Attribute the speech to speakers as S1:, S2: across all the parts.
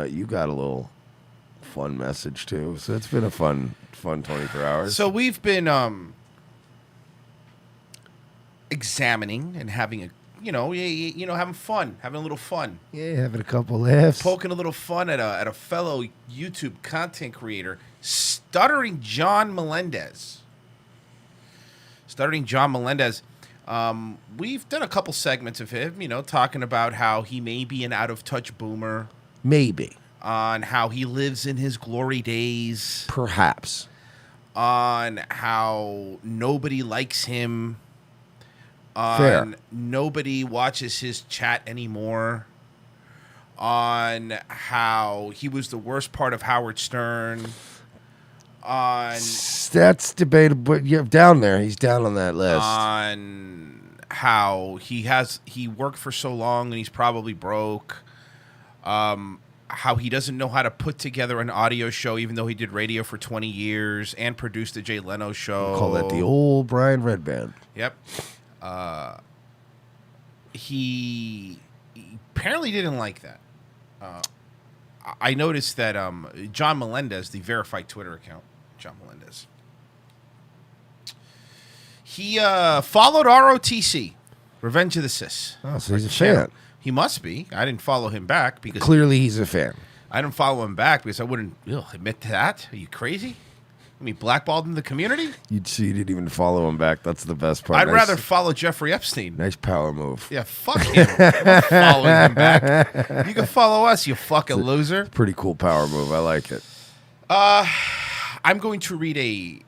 S1: You got a little fun message too. So it's been a fun 24 hours.
S2: So we've been examining and having a having fun, having a little fun,
S1: Yeah, having a couple laughs.
S2: poking a little fun at a fellow YouTube content creator, Stuttering John Melendez. Stuttering John Melendez. We've done a couple segments of him, talking about how he may be an out of touch boomer,
S1: Maybe.
S2: on how he lives in his glory days,
S1: Perhaps.
S2: on how nobody likes him,
S1: Fair.
S2: on nobody watches his chat anymore, on how he was the worst part of Howard Stern, on
S1: That's debatable. Yeah, down there. He's down on that list.
S2: on how he worked for so long and he's probably broke. How he doesn't know how to put together an audio show, even though he did radio for 20 years and produced the Jay Leno show.
S1: Call that the old Brian Red Band.
S2: Yep. He apparently didn't like that. I noticed that John Melendez, the verified Twitter account, John Melendez, he followed ROTC, Revenge of the Sis.
S1: Oh, so he's a fan.
S2: He must be. I didn't follow him back because
S1: Clearly he's a fan.
S2: I didn't follow him back because I wouldn't admit to that. Are you crazy? I mean, blackballed in the community?
S1: You didn't even follow him back. That's the best part.
S2: I'd rather follow Jeffrey Epstein.
S1: Nice power move.
S2: Yeah, fuck him. I'm not following him back. You can follow us, you fucking loser.
S1: Pretty cool power move. I like it.
S2: I'm going to read a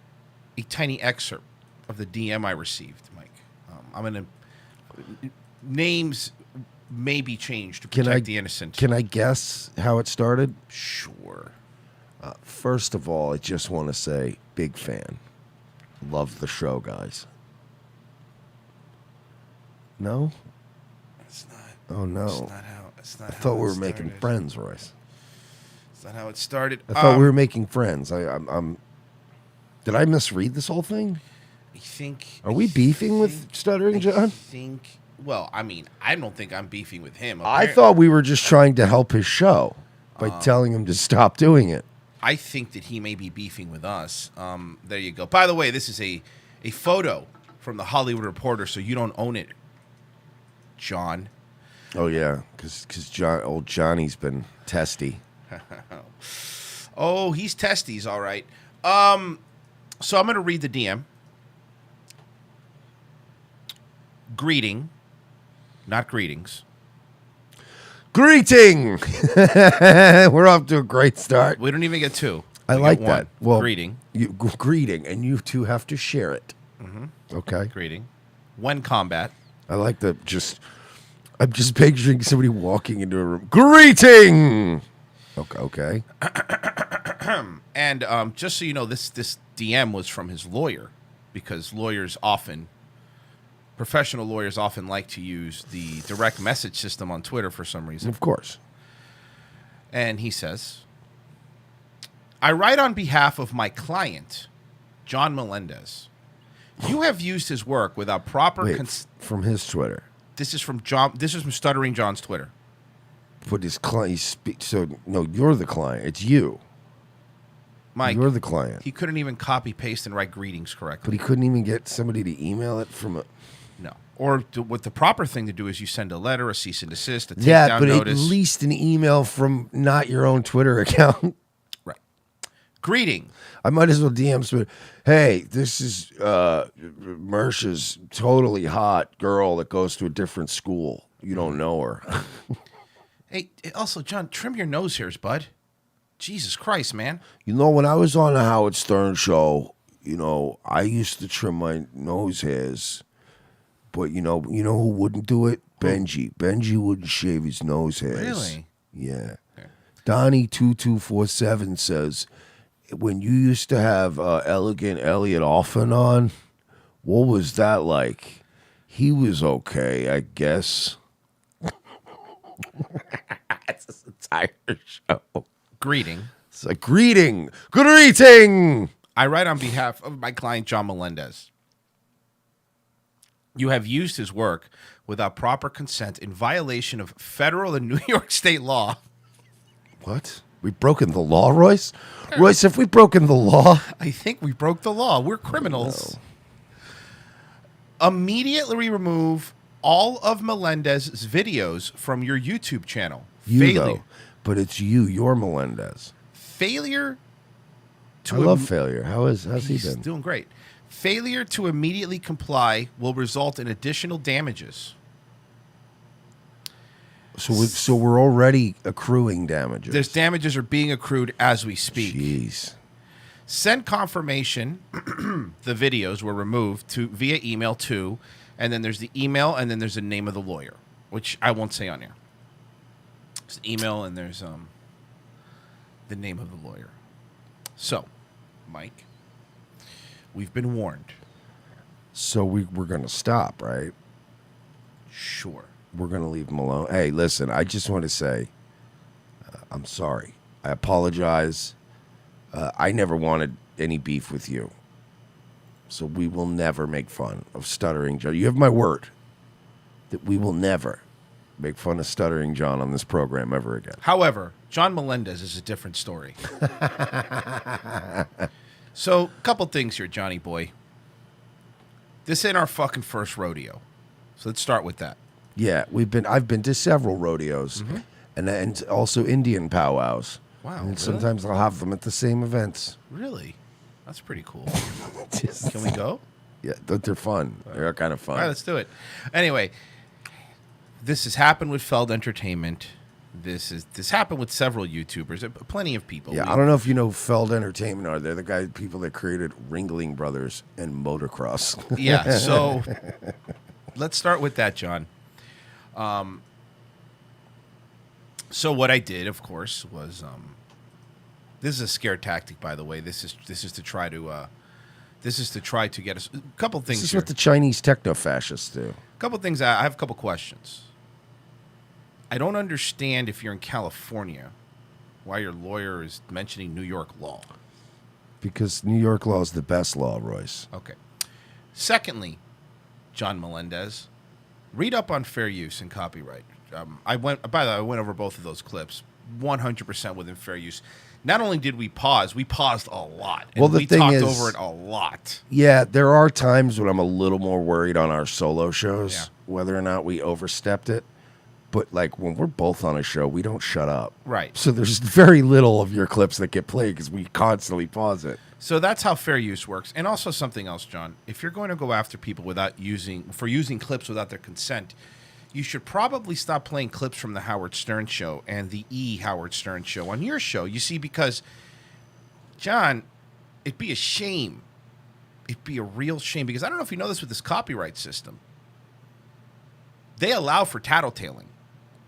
S2: tiny excerpt of the DM I received, Mike. I'm going to... Names may be changed to protect the innocent.
S1: Can I guess how it started?
S2: Sure.
S1: First of all, I just want to say, big fan. Love the show, guys. No?
S2: It's not.
S1: Oh, no.
S2: It's not
S1: I thought we were making friends, Royce.
S2: It's not how it started.
S1: I thought we were making friends. I'm Did I misread this whole thing?
S2: I think...
S1: Are we beefing with Stuttering John?
S2: Well, I mean, I don't think I'm beefing with him.
S1: I thought we were just trying to help his show by telling him to stop doing it.
S2: I think that he may be beefing with us. There you go. By the way, this is a photo from the Hollywood Reporter, so you don't own it, John.
S1: Oh, yeah, because old Johnny's been testy.
S2: Oh, he's testies, all right. So I'm going to read the DM. Greeting, not greetings.
S1: Greeting! We're off to a great start.
S2: We don't even get two.
S1: I like that. Well,
S2: greeting.
S1: Greeting, and you two have to share it.
S2: Mm-hmm.
S1: Okay.
S2: Greeting. When combat.
S1: I like the I'm just picturing somebody walking into a room. Greeting! Okay.
S2: And just so you know, this DM was from his lawyer, because professional lawyers often like to use the direct message system on Twitter for some reason.
S1: Of course.
S2: And he says, I write on behalf of my client, John Melendez. You have used his work without proper...
S1: from his Twitter.
S2: This is from John. This is from Stuttering John's Twitter.
S1: But his client... no, you're the client. It's you.
S2: Mike.
S1: You're the client.
S2: He couldn't even copy, paste, and write greetings correctly.
S1: But he couldn't even get somebody to email it from a...
S2: No. Or what the proper thing to do is you send a letter, a cease and desist, a takedown notice.
S1: At least an email from not your own Twitter account.
S2: Right. Greeting.
S1: I might as well DM somebody. Hey, this is Mersha's totally hot girl that goes to a different school. You don't know her.
S2: Hey, also, John, trim your nose hairs, bud. Jesus Christ, man.
S1: You know, when I was on the Howard Stern show, I used to trim my nose hairs. But you know who wouldn't do it? Benji. Benji wouldn't shave his nose hairs.
S2: Really?
S1: Yeah. Okay. Donnie2247 says, when you used to have Elegant Elliot Offen on, what was that like? He was okay, I guess. It's a entire show.
S2: Greeting.
S1: It's like, greeting.
S2: I write on behalf of my client, John Melendez. You have used his work without proper consent in violation of federal and New York state law.
S1: What? We've broken the law, Royce? Royce, have we broken the law?
S2: I think we broke the law. We're criminals. No. Immediately remove all of Melendez's videos from your YouTube channel.
S1: Though. But it's you. You're Melendez.
S2: Failure to...
S1: I love Failure. How's he been?
S2: He's doing great. Failure to immediately comply will result in additional damages.
S1: So we're already accruing damages.
S2: There's damages are being accrued as we speak.
S1: Jeez.
S2: Send confirmation. The videos were removed via email to, and then there's the email, and then there's the name of the lawyer, which I won't say on air. There's email, and there's the name of the lawyer. So, Mike, we've been warned.
S1: So we're going to stop, right?
S2: Sure.
S1: We're going to leave him alone. Hey, listen, I just want to say I'm sorry. I apologize. I never wanted any beef with you. So we will never make fun of Stuttering John. You have my word that we will never make fun of Stuttering John on this program ever again.
S2: However, John Melendez is a different story. So, a couple things here, Johnny boy. This ain't our fucking first rodeo. So let's start with that.
S1: Yeah, I've been to several rodeos, and also Indian powwows.
S2: Wow,
S1: and
S2: really?
S1: sometimes I'll have them at the same events.
S2: Really? That's pretty cool. Can we go?
S1: Yeah, they're fun. They're kind of fun.
S2: All right, let's do it. Anyway, this has happened with Feld Entertainment. This happened with several YouTubers, plenty of people.
S1: Yeah, I don't know if you know Feld Entertainment are. They're the people that created Ringling Brothers and Motocross.
S2: Yeah, so let's start with that, John. So what I did, of course, was this is a scare tactic, by the way. This is to try to get us a couple things.
S1: This is
S2: here.
S1: what the Chinese techno-fascists do.
S2: A couple things. I have a couple questions. I don't understand if you're in California, why your lawyer is mentioning New York law.
S1: Because New York law is the best law, Royce.
S2: Okay. Secondly, John Melendez, read up on fair use and copyright. I went over both of those clips, 100% within fair use. Not only did we paused a lot. And
S1: well, the thing
S2: talked
S1: is,
S2: over it a lot.
S1: Yeah, there are times when I'm a little more worried on our solo shows, whether or not we overstepped it. But like when we're both on a show, we don't shut up.
S2: Right.
S1: So there's very little of your clips that get played because we constantly pause it.
S2: So that's how fair use works. And also something else, John. If you're going to go after people using clips without their consent, you should probably stop playing clips from the Howard Stern show and the Howard Stern show on your show. You see, because, John, it'd be a shame. It'd be a real shame. Because I don't know if you know this with this copyright system. They allow for tattletaling.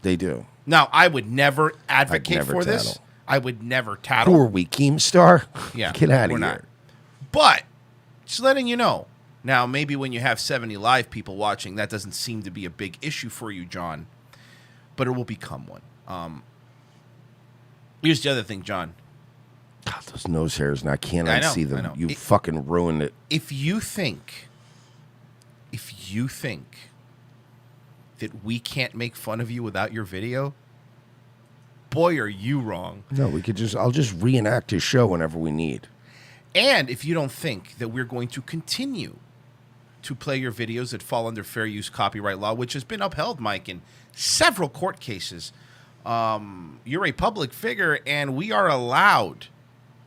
S1: They do.
S2: Now, I would never advocate for this. I would never tattle.
S1: Who are we, Keemstar?
S2: Yeah.
S1: Get out of
S2: we're
S1: here.
S2: Not. But, just letting you know. Now, maybe when you have 70 live people watching, that doesn't seem to be a big issue for you, John. But it will become one. Here's the other thing, John.
S1: God, those nose hairs, now can't
S2: I know,
S1: see them.
S2: I know.
S1: You fucking ruined it.
S2: If you think that we can't make fun of you without your video, boy, are you wrong.
S1: No, I'll just reenact his show whenever we need.
S2: And if you don't think that we're going to continue to play your videos that fall under fair use copyright law, which has been upheld, Mike, in several court cases, you're a public figure, and we are allowed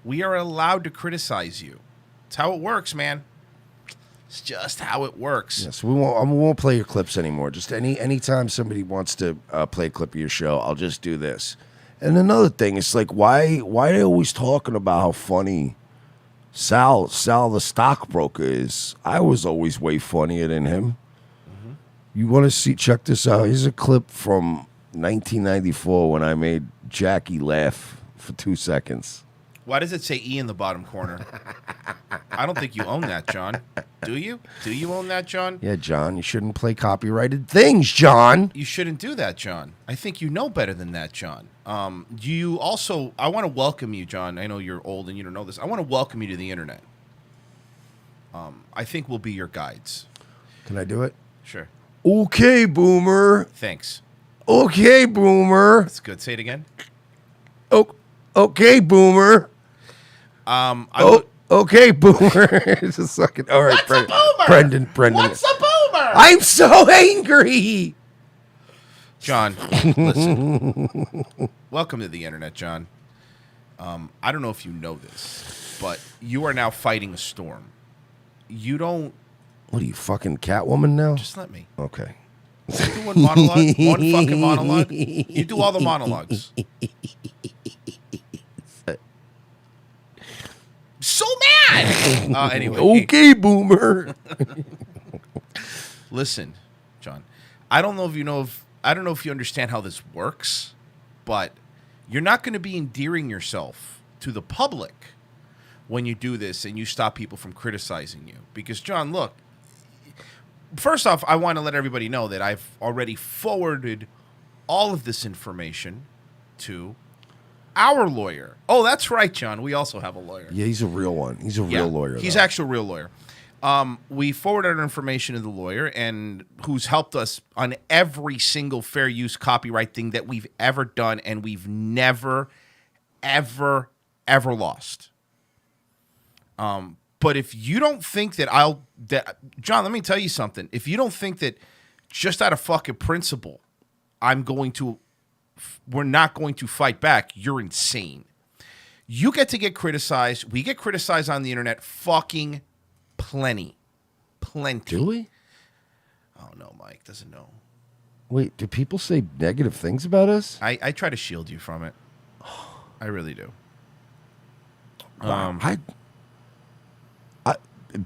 S2: to criticize you. It's how it works, man. It's just how it works.
S1: Yes, we won't play your clips anymore. Just anytime somebody wants to play a clip of your show, I'll just do this. And another thing, it's like why are they always talking about how funny Sal the stockbroker is? I was always way funnier than him. Mm-hmm. You want to check this out? Here's a clip from 1994 when I made Jackie laugh for 2 seconds.
S2: Why does it say E in the bottom corner? I don't think you own that, John. Do you? Do you own that, John?
S1: Yeah, John, you shouldn't play copyrighted things, John.
S2: You shouldn't do that, John. I think you know better than that, John. I want to welcome you, John. I know you're old and you don't know this. I want to welcome you to the internet. I think we'll be your guides.
S1: Can I do it?
S2: Sure.
S1: Okay, Boomer.
S2: Thanks.
S1: Okay, Boomer.
S2: That's good. Say it again.
S1: Oh, okay, Boomer. Okay, Boomer. It's a fucking. All right,
S2: What's a boomer?
S1: Brendan.
S2: What's a boomer?
S1: I'm so angry.
S2: John, listen. Welcome to the internet, John. I don't know if you know this, but you are now fighting a storm. You don't.
S1: What are you, fucking Catwoman now?
S2: Just let me.
S1: Okay.
S2: You do one monologue, one fucking monologue. You do all the monologues. So mad. Anyway.
S1: Okay, Boomer.
S2: Listen, John. I don't know if you understand how this works, but you're not going to be endearing yourself to the public when you do this and you stop people from criticizing you. Because, John, look, first off, I want to let everybody know that I've already forwarded all of this information to our lawyer. Oh, that's right, John. We also have a lawyer.
S1: Yeah, he's a real one. He's a real lawyer.
S2: He's actually a real lawyer. We forwarded our information to the lawyer, and who's helped us on every single fair use copyright thing that we've ever done, and we've never, ever, ever lost. But if you don't think that John, let me tell you something. If you don't think that just out of fucking principle, we're not going to fight back, you're insane. You get to get criticized. We get criticized on the internet fucking plenty.
S1: Do we?
S2: Oh, no, Mike doesn't know.
S1: Wait, do people say negative things about us?
S2: I try to shield you from it. I really do.
S1: Wow.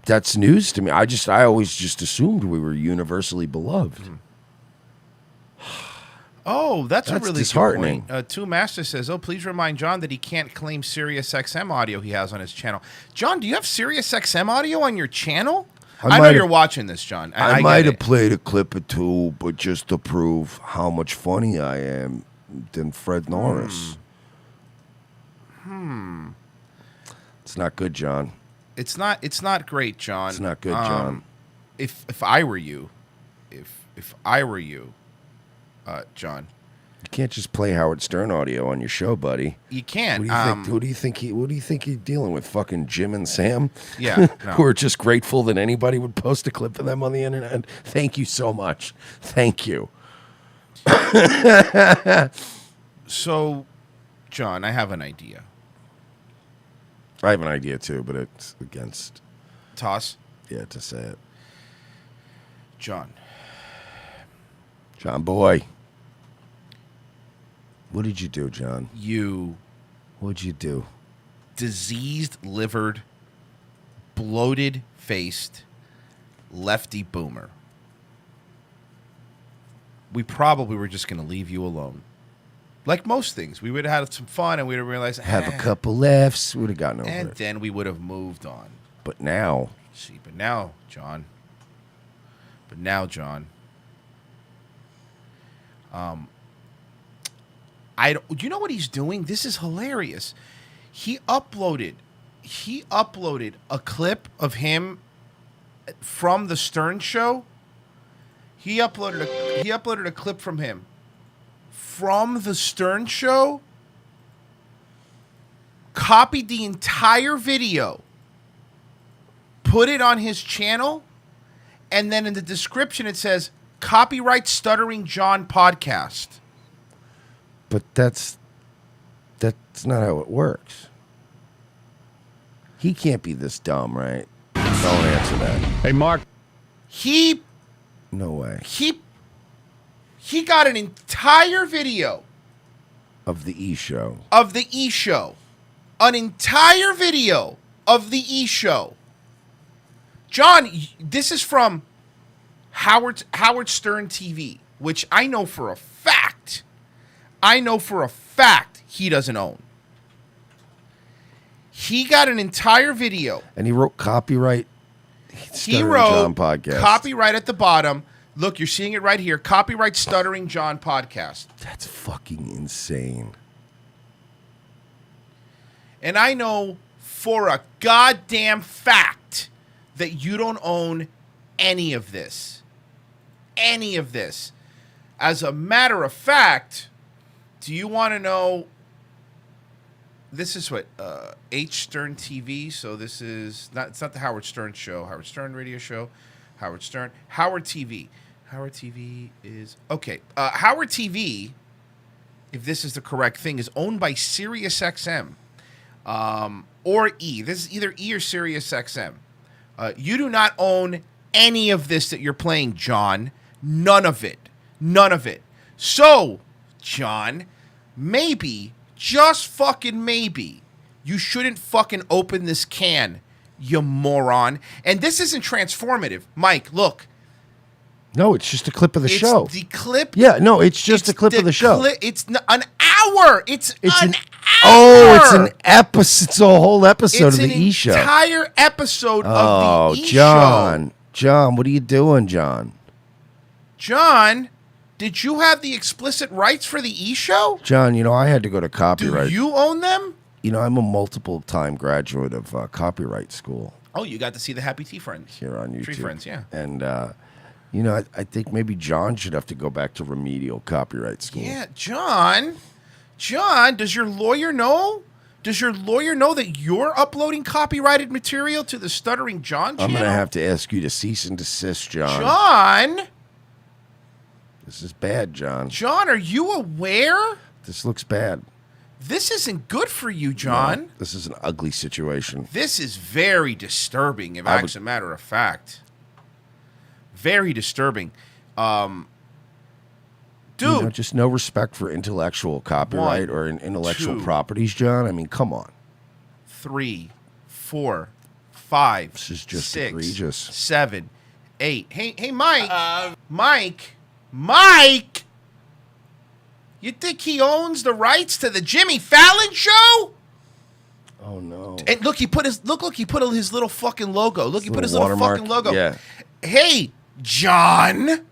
S1: That's news to me. I always just assumed we were universally beloved.
S2: Oh, that's a really
S1: disheartening.
S2: good point. Two Master says, please remind John that he can't claim Sirius XM audio he has on his channel. John, do you have Sirius XM audio on your channel? I know you're watching this, John.
S1: I might have played a clip or two, but just to prove how much funny I am than Fred Norris. It's not good, John.
S2: It's not great, John.
S1: It's not good, John.
S2: If I were you, John,
S1: you can't just play Howard Stern audio on your show, buddy.
S2: You can't.
S1: What do you think you're dealing with? Fucking Jim and Sam?
S2: Yeah. No.
S1: Who are just grateful that anybody would post a clip of them on the internet. Thank you so much. Thank you.
S2: So, John, I have an idea.
S1: I have an idea too, but it's against
S2: Toss?
S1: Yeah, to say it.
S2: John
S1: boy. What did you do, John? What'd you do?
S2: Diseased livered, bloated faced, lefty boomer. We probably were just going to leave you alone. Like most things, we would have had some fun, and we'd have realized
S1: have a couple laughs, would have gotten over it,
S2: and then we would have moved on.
S1: But now,
S2: John. You know what he's doing? This is hilarious. He uploaded a clip of him from the Stern Show. He uploaded a clip from him from the Stern Show, copied the entire video, put it on his channel, and then in the description it says, copyright Stuttering John podcast.
S1: But that's not how it works. He can't be this dumb, right? Don't answer that.
S3: Hey, Mark.
S1: No way.
S2: He got an entire video
S1: of the E-show. An entire video of the E-show. John, this is from Howard Stern TV, which I know for a fact he doesn't own. He got an entire video. And he wrote copyright.
S2: He wrote
S1: John podcast.
S2: Copyright at the bottom. Look, you're seeing it right here. Copyright Stuttering John podcast.
S1: That's fucking insane.
S2: And I know for a goddamn fact that you don't own any of this. Any of this. As a matter of fact, do you want to know This is what H Stern TV. So this is not. It's not the Howard Stern show. Howard Stern radio show. Howard Stern. Howard TV. Howard TV is okay. Howard TV, if this is the correct thing, is owned by SiriusXM or E. This is either E or SiriusXM. You do not own any of this that you're playing, John. None of it. None of it. So, John, maybe, just fucking maybe, you shouldn't fucking open this can, you moron. And this isn't transformative. Mike, look.
S1: No, it's just a clip of the show.
S2: The clip.
S1: Yeah, no, it's just a clip of the show.
S2: It's an hour. It's an hour.
S1: Oh, it's an episode. It's a whole episode of the E Show.
S2: It's an entire episode of the E
S1: John.
S2: Show.
S1: John, what are you doing, John?
S2: John, did you have the explicit rights for the E Show?
S1: John, I had to go to copyright.
S2: Do you own them?
S1: I'm a multiple-time graduate of copyright school.
S2: Oh, you got to see the Happy Tea Friends.
S1: Here on YouTube.
S2: Tree Friends, yeah.
S1: And, I think maybe John should have to go back to remedial copyright school.
S2: Yeah, John, does your lawyer know? Does your lawyer know that you're uploading copyrighted material to the Stuttering John channel?
S1: I'm going to have to ask you to cease and desist, John.
S2: John!
S1: This is bad, John.
S2: John, are you aware?
S1: This looks bad.
S2: This isn't good for you, John.
S1: No, this is an ugly situation.
S2: This is very disturbing, as a matter of fact. Very disturbing. Dude.
S1: Just no respect for intellectual copyright or intellectual properties, John. I mean, come on.
S2: 3, 4, 5,
S1: this is just
S2: 6,
S1: egregious.
S2: 7, 8. Hey, Mike. Mike! You think he owns the rights to the Jimmy Fallon show?
S1: Oh no!
S2: And look, he put his little fucking logo. Look, he put his little fucking logo.
S1: Yeah.
S2: Hey, John.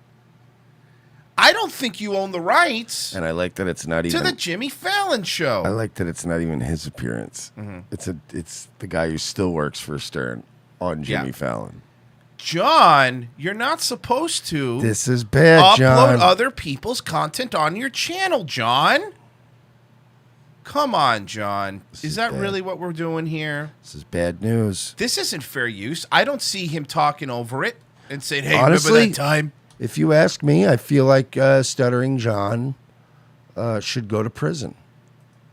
S2: I don't think you own the rights.
S1: And I like that it's not even
S2: to the Jimmy Fallon show.
S1: I like that it's not even his appearance. Mm-hmm. It's the guy who still works for Stern on Jimmy Fallon.
S2: John, you're not supposed to.
S1: This is bad,
S2: upload
S1: John.
S2: Other people's content on your channel, John. Come on, John. Is that bad. Really what we're doing here?
S1: This is bad news.
S2: This isn't fair use. I don't see him talking over it and saying, "Hey,
S1: honestly,
S2: remember that time?"
S1: If you ask me, I feel like Stuttering John should go to prison.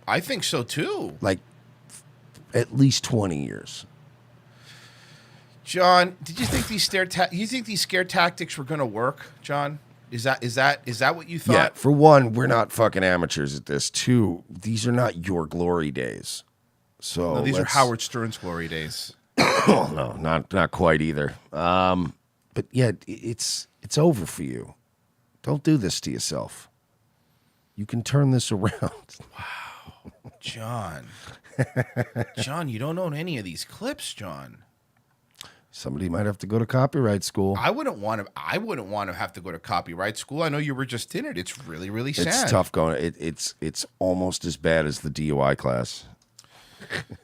S2: I think so too.
S1: Like at least 20 years.
S2: John, did you think these scare tactics were going to work, John? Is that what you thought?
S1: Yeah, for one, we're not fucking amateurs at this. Two, these are not your glory days. So
S2: no, these are Howard Stern's glory days.
S1: No, not quite either. But yeah, it's over for you. Don't do this to yourself. You can turn this around.
S2: Wow. John. John, you don't own any of these clips, John.
S1: Somebody might have to go to copyright school.
S2: I wouldn't want to have to go to copyright school. I know you were just in it. It's really, really sad.
S1: It's tough going. It's almost as bad as the DUI class.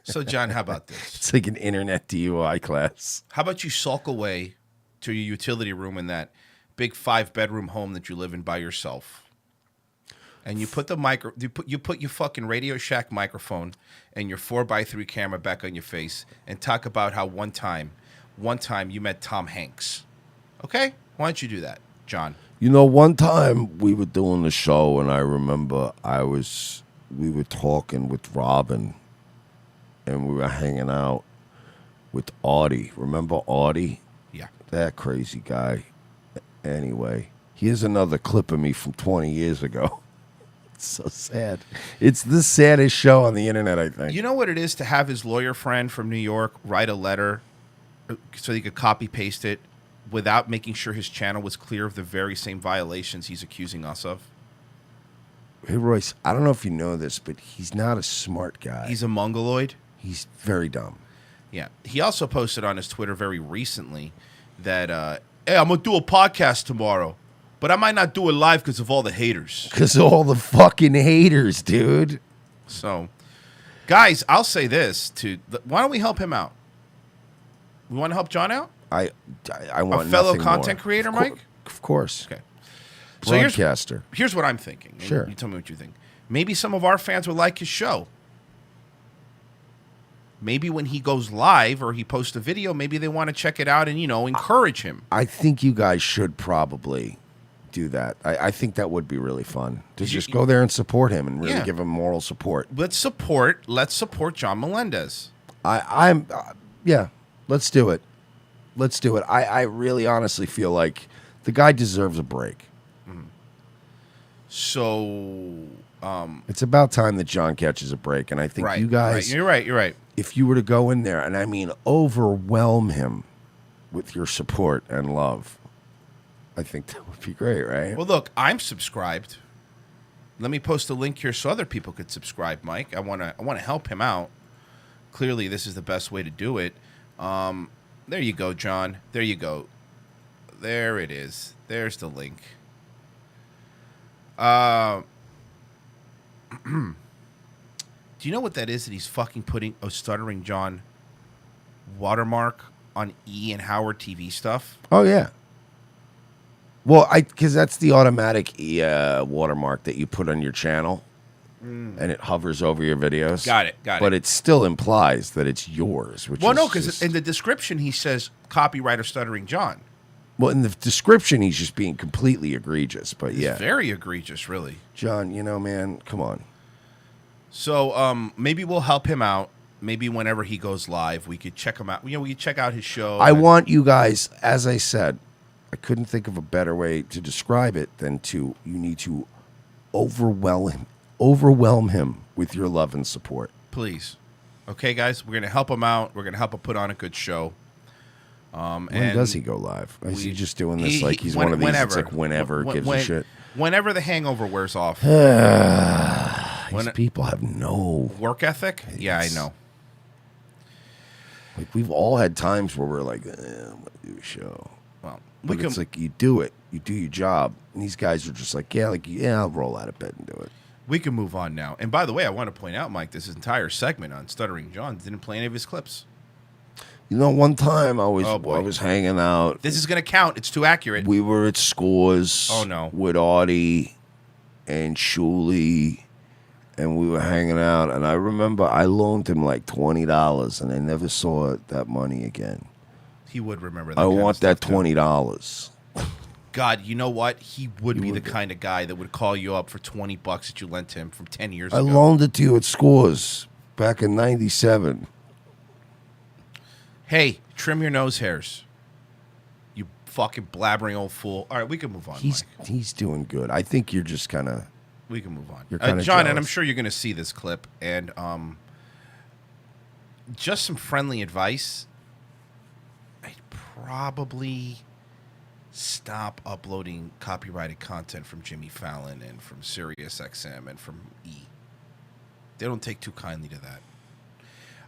S2: So, John, how about this?
S1: It's like an internet DUI class.
S2: How about you sulk away to your utility room in that big 5-bedroom home that you live in by yourself, and you put you put your fucking Radio Shack microphone and your 4x3 camera back on your face and talk about how one time you met Tom Hanks. Okay? Why don't you do that, John?
S1: One time we were doing the show, and I remember we were talking with Robin, and we were hanging out with Audie. Remember Audie?
S2: Yeah.
S1: That crazy guy. Anyway, here's another clip of me from 20 years ago. It's so sad. It's the saddest show on the internet, I think.
S2: You know what it is to have his lawyer friend from New York write a letter so he could copy-paste it without making sure his channel was clear of the very same violations he's accusing us of?
S1: Hey, Royce, I don't know if you know this, but he's not a smart guy.
S2: He's a mongoloid?
S1: He's very dumb.
S2: Yeah. He also posted on his Twitter very recently that, hey, I'm going to do a podcast tomorrow, but I might not do it live because of all the haters.
S1: Because of all the fucking haters, dude.
S2: So, guys, I'll say this. Why don't we help him out? We want to help John out?
S1: I want
S2: a fellow
S1: nothing
S2: content
S1: more.
S2: creator, Mike?
S1: Of course.
S2: Okay.
S1: So
S2: here's what I'm thinking.
S1: Sure.
S2: You tell me what you think. Maybe some of our fans would like his show. maybe when he goes live or he posts a video, maybe they want to check it out and, encourage him.
S1: I think you guys should probably do that. I think that would be really fun to just go there and support him and really give him moral support.
S2: Let's support John Melendez.
S1: Yeah, let's do it. Let's do it. I really honestly feel like the guy deserves a break.
S2: So
S1: it's about time that John catches a break, and I think you guys.
S2: You're right.
S1: If you were to go in there, and I mean overwhelm him with your support and love, I think that would be great, right?
S2: Well, look, I'm subscribed. Let me post a link here so other people could subscribe, Mike. I want to help him out. Clearly, this is the best way to do it. There you go, John. There you go. There it is. There's the link. Do you know what that is that he's fucking putting a Stuttering John watermark on E and Howard TV stuff?
S1: Oh, yeah. Well, because that's the automatic watermark that you put on your channel, and it hovers over your videos.
S2: Got it.
S1: But it still implies that it's yours.
S2: Well, no, because in the description he says copyright of Stuttering John.
S1: Well, in the description he's just being completely egregious. But
S2: It's very egregious, really.
S1: John, man, come on.
S2: So maybe we'll help him out. Maybe whenever he goes live, we could check him out. We could check out his show.
S1: I want you guys, as I said, I couldn't think of a better way to describe it than you need to overwhelm him with your love and support.
S2: Please. Okay, guys, we're going to help him out. We're going to help him put on a good show.
S1: When does he go live? Is he just doing this like he's one of these? It's like whenever gives a shit.
S2: Whenever the hangover wears off.
S1: These people have no
S2: work ethic. Yeah, I know.
S1: Like we've all had times where we're like, I'm gonna do a show.
S2: Well,
S1: it's like you do it, you do your job, and these guys are just like, I'll roll out of bed and do it.
S2: We can move on now. And by the way, I want to point out, Mike, this entire segment on Stuttering John didn't play any of his clips.
S1: One time I was hanging out.
S2: This is going to count. It's too accurate.
S1: We were at Scores.
S2: Oh, no.
S1: With Audie and Shuley, and we were hanging out. And I remember I loaned him like $20, and I never saw that money again.
S2: He would remember that.
S1: I want that $20.
S2: God, you know what? He would be the kind of guy that would call you up for $20 that you lent to him from 10 years ago.
S1: I loaned it to you at Scores back in '97.
S2: Hey, trim your nose hairs. You fucking blabbering old fool. All right, we can move on, Mike.
S1: He's doing good. I think you're just kind of...
S2: We can move on.
S1: You're kind of
S2: John,
S1: jealous.
S2: and I'm sure you're going to see this clip. And just some friendly advice. I'd probably stop uploading copyrighted content from Jimmy Fallon and from SiriusXM and from E. They don't take too kindly to that.